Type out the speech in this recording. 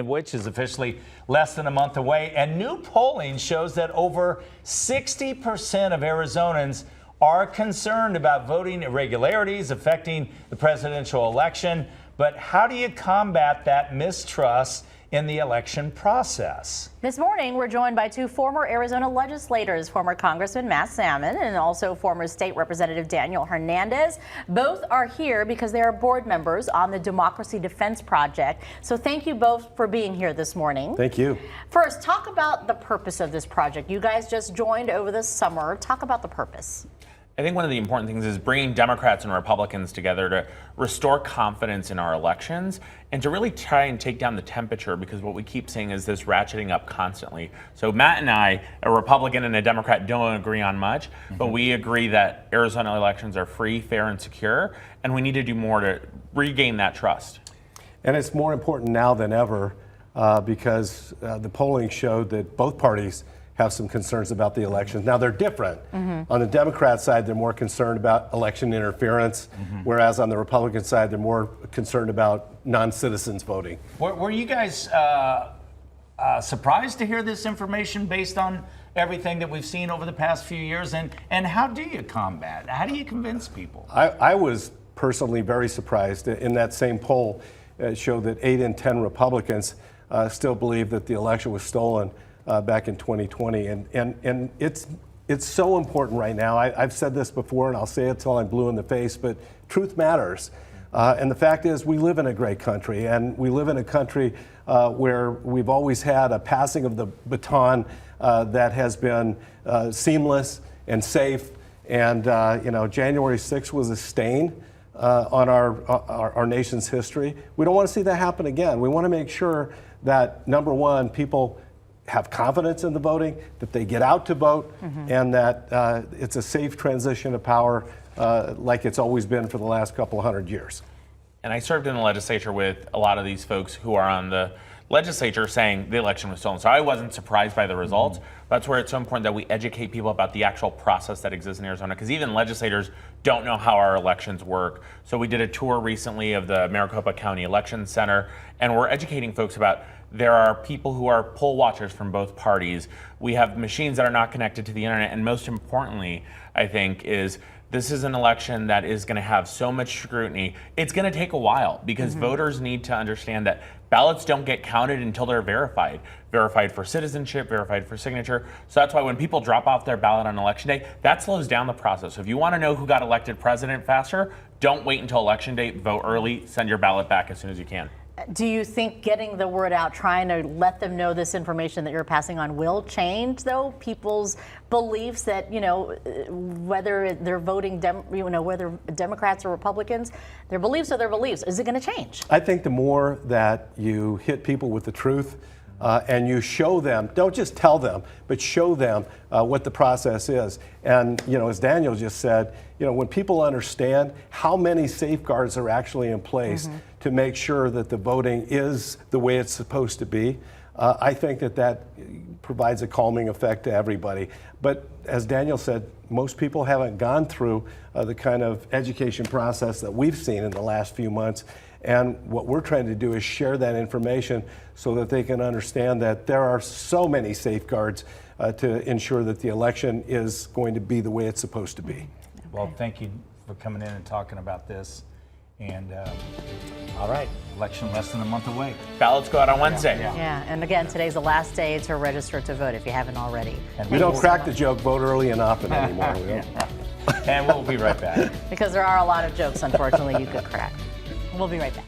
which is officially less than a month away. And new polling shows that over 60% of Arizonans are concerned about voting irregularities affecting the presidential election. But how do you combat that mistrust in the election process? This morning, we're joined by two former Arizona legislators, former Congressman Matt Salmon and also former State Representative Daniel Hernandez. Both are here because they are board members on the Democracy Defense Project. So thank you both for being here this morning. Thank you. First, talk about the purpose of this project. You guys just joined over the summer. Talk about the purpose. I think one of the important things is bringing Democrats and Republicans together to restore confidence in our elections and to really try and take down the temperature, because what we keep seeing is this ratcheting up constantly. So Matt and I, a Republican and a Democrat, don't agree on much, but we agree that Arizona elections are free, fair, and secure, and we need to do more to regain that trust. And it's more important now than ever because the polling showed that both parties have some concerns about the elections. Now, they're different. On the Democrat side, they're more concerned about election interference, whereas on the Republican side, they're more concerned about non-citizens voting. Were you guys surprised to hear this information based on everything that we've seen over the past few years? And how do you combat? How do you convince people? I was personally very surprised. In that same poll, it showed that 8 in 10 Republicans still believe that the election was stolen back in 2020, and it's so important right now. I've said this before, and I'll say it till I'm blue in the face, but truth matters. And the fact is, we live in a great country, and we live in a country where we've always had a passing of the baton that has been seamless and safe. And January 6th was a stain on our nation's history. We don't want to see that happen again. We want to make sure that, number one, people have confidence in the voting, that they get out to vote, and that it's a safe transition of power like it's always been for the last couple of hundred years. And I served in the legislature with a lot of these folks who are on the legislature saying the election was stolen. So I wasn't surprised by the results. That's where it's so important that we educate people about the actual process that exists in Arizona, because even legislators don't know how our elections work. So we did a tour recently of the Maricopa County Election Center, and we're educating folks about there are people who are poll watchers from both parties. We have machines that are not connected to the internet. And most importantly, I think, is this is an election that is going to have so much scrutiny. It's going to take a while because voters need to understand that ballots don't get counted until they're verified. Verified for citizenship, verified for signature. So that's why when people drop off their ballot on election day, that slows down the process. So if you want to know who got elected president faster, don't wait until election day. Vote early. Send your ballot back as soon as you can. Do you think getting the word out, trying to let them know this information that you're passing on will change, though, people's beliefs that, whether they're voting, whether Democrats or Republicans, their beliefs are their beliefs? Is it going to change? I think the more that you hit people with the truth and you show them, don't just tell them, but show them what the process is. And, as Daniel just said, when people understand how many safeguards are actually in place to make sure that the voting is the way it's supposed to be, I think that provides a calming effect to everybody. But as Daniel said, most people haven't gone through the kind of education process that we've seen in the last few months. And what we're trying to do is share that information so that they can understand that there are so many safeguards to ensure that the election is going to be the way it's supposed to be. Well, thank you for coming in and talking about this. And all right, election less than a month away. Ballots go out on Wednesday. Yeah, and again, today's the last day to register to vote if you haven't already. We don't crack the joke, vote early and often anymore. We don't. And we'll be right back. Because there are a lot of jokes, unfortunately, you could crack. We'll be right back.